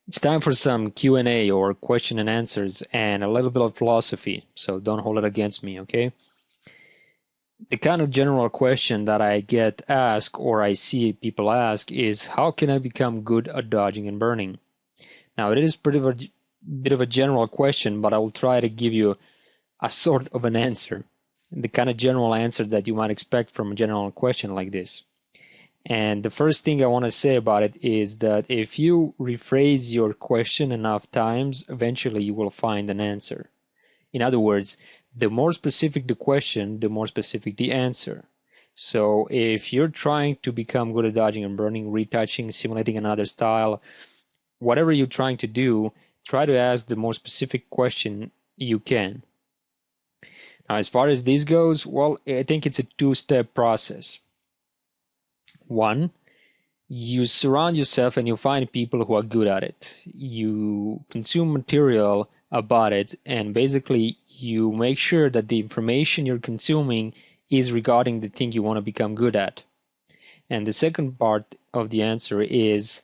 It's time for some Q&A or question and answers and a little bit of philosophy, so don't hold it against me, okay? The kind of general question that I get asked or I see people ask is how can I become good at dodging and burning? Now, it is pretty of a bit of a general question, but I will try to give you a sort of an answer, the kind of general answer that you might expect from a general question like this. And the first thing I want to say about it is that if you rephrase your question enough times, eventually you will find an answer. In other words, the more specific the question, the more specific the answer. So if you're trying to become good at dodging and burning, retouching, simulating another style, whatever you're trying to do, try to ask the more specific question you can. Now, as far as this goes, well, I think it's a two-step process. One, you surround yourself and you find people who are good at it. You consume material about it, and basically you make sure that the information you're consuming is regarding the thing you want to become good at. And the second part of the answer is,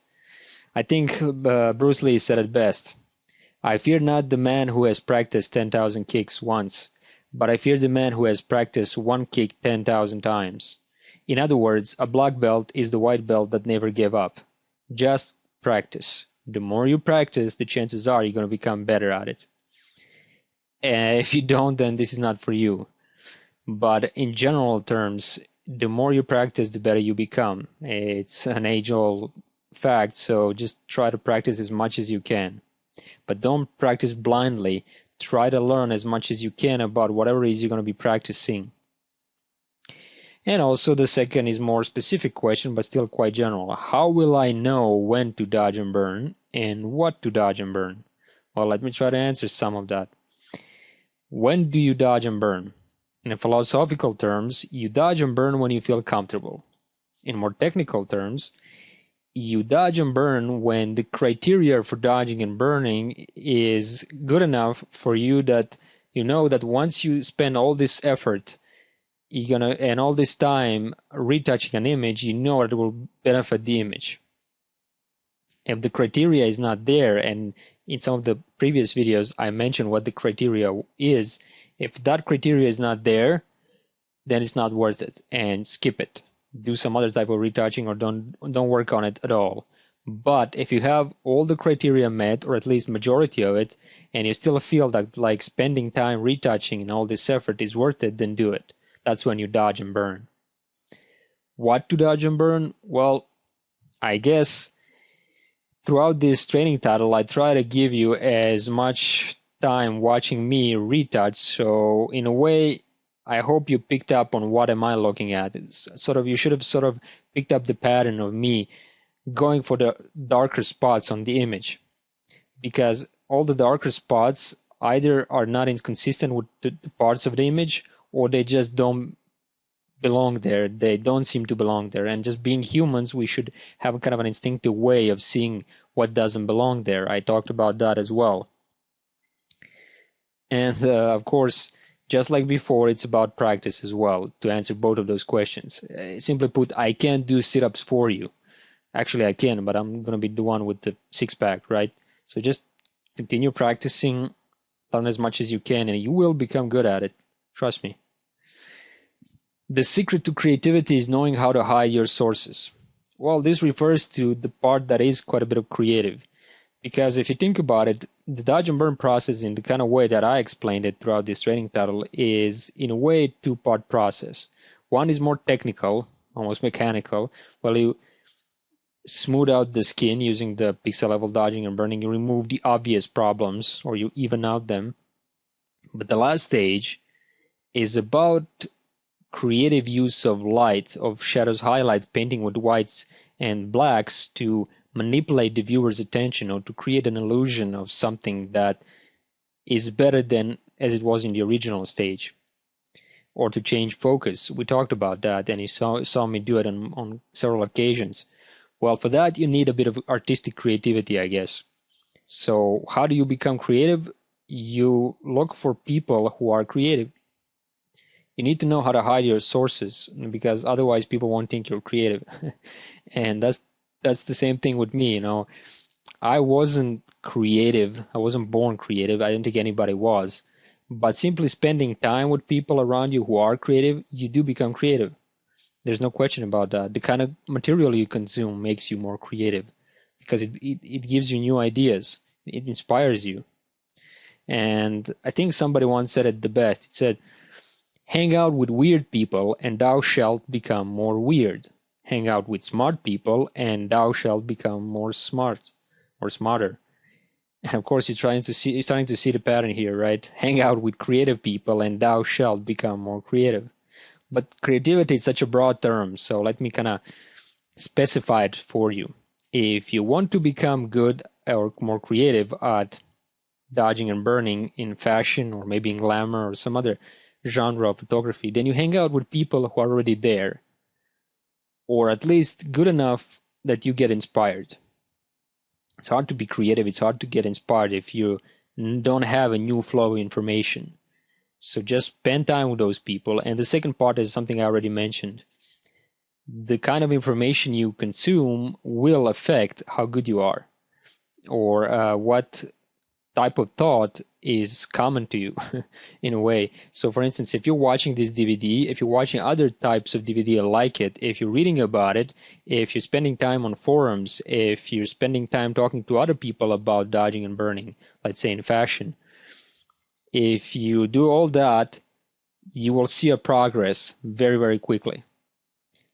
I think Bruce Lee said it best. I fear not the man who has practiced 10,000 kicks once, but I fear the man who has practiced one kick 10,000 times. In other words, a black belt is the white belt that never gave up. Just practice. The more you practice, the chances are you're going to become better at it. And if you don't, then this is not for you. But in general terms, the more you practice, the better you become. It's an age-old fact, so just try to practice as much as you can. But don't practice blindly. Try to learn as much as you can about whatever it is you're going to be practicing. And also the second is more specific question, but still quite general. How will I know when to dodge and burn and what to dodge and burn? Well, let me try to answer some of that. When do you dodge and burn? In philosophical terms, you dodge and burn when you feel comfortable. In more technical terms, you dodge and burn when the criteria for dodging and burning is good enough for you that you know that once you spend all this effort and all this time retouching an image, you know it will benefit the image. If the criteria is not there, and in some of the previous videos I mentioned what the criteria is, if that criteria is not there, then it's not worth it and skip it. Do some other type of retouching or don't work on it at all. But if you have all the criteria met, or at least majority of it, and you still feel that like spending time retouching and all this effort is worth it, then do it. That's when you dodge and burn. What to dodge and burn? Well, I guess throughout this training title, I try to give you as much time watching me retouch. So in a way, I hope you picked up on what am I looking at. It's you should have sort of picked up the pattern of me going for the darker spots on the image, because all the darker spots either are not inconsistent with the parts of the image, or they just don't belong there. They don't seem to belong there. And just being humans, we should have a kind of an instinctive way of seeing what doesn't belong there. I talked about that as well. And of course, just like before, it's about practice as well to answer both of those questions. Simply put, I can't do sit-ups for you. Actually, I can, but I'm going to be the one with the six-pack, right? So just continue practicing, learn as much as you can, and you will become good at it. Trust me. The secret to creativity is knowing how to hide your sources. Well, this refers to the part that is quite a bit of creative. Because if you think about it, the dodge and burn process in the kind of way that I explained it throughout this training title is in a way a two-part process. One is more technical, almost mechanical. Well, you smooth out the skin using the pixel level dodging and burning. You remove the obvious problems, or you even out them. But the last stage is about creative use of light, of shadows, highlights, painting with whites and blacks to manipulate the viewer's attention, or to create an illusion of something that is better than as it was in the original stage, or to change focus. We talked about that, and you saw me do it on several occasions. Well, for that you need a bit of artistic creativity, I guess. So how do you become creative? You look for people who are creative. You need to know how to hide your sources, because otherwise people won't think you're creative. And that's the same thing with me, I wasn't creative. I wasn't born creative. I don't think anybody was. But simply spending time with people around you who are creative, you do become creative. There's no question about that. The kind of material you consume makes you more creative because it gives you new ideas. It inspires you. And I think somebody once said it the best. It said, hang out with weird people and thou shalt become more weird. Hang out with smart people and thou shalt become more smart or smarter. And of course, you're starting to see the pattern here, right? Hang out with creative people and thou shalt become more creative. But creativity is such a broad term, so let me kind of specify it for you. If you want to become good or more creative at dodging and burning in fashion or maybe in glamour or some other genre of photography, then you hang out with people who are already there, or at least good enough that you get inspired. It's hard to be creative, it's hard to get inspired if you don't have a new flow of information. So just spend time with those people. And the second part is something I already mentioned. The kind of information you consume will affect how good you are, or what type of thought is common to you in a way. So for instance, if you're watching this DVD, if you're watching other types of DVD like it, if you're reading about it, if you're spending time on forums, if you're spending time talking to other people about dodging and burning, let's say in fashion, if you do all that, you will see a progress very, very quickly.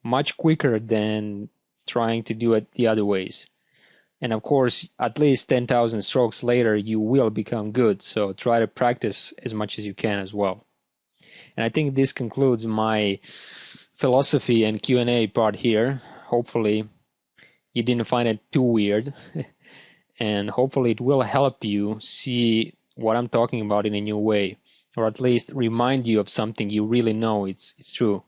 Much quicker than trying to do it the other ways. And of course, at least 10,000 strokes later, you will become good. So try to practice as much as you can as well. And I think this concludes my philosophy and Q&A part here. Hopefully, you didn't find it too weird. And hopefully it will help you see what I'm talking about in a new way. Or at least remind you of something you really know it's true.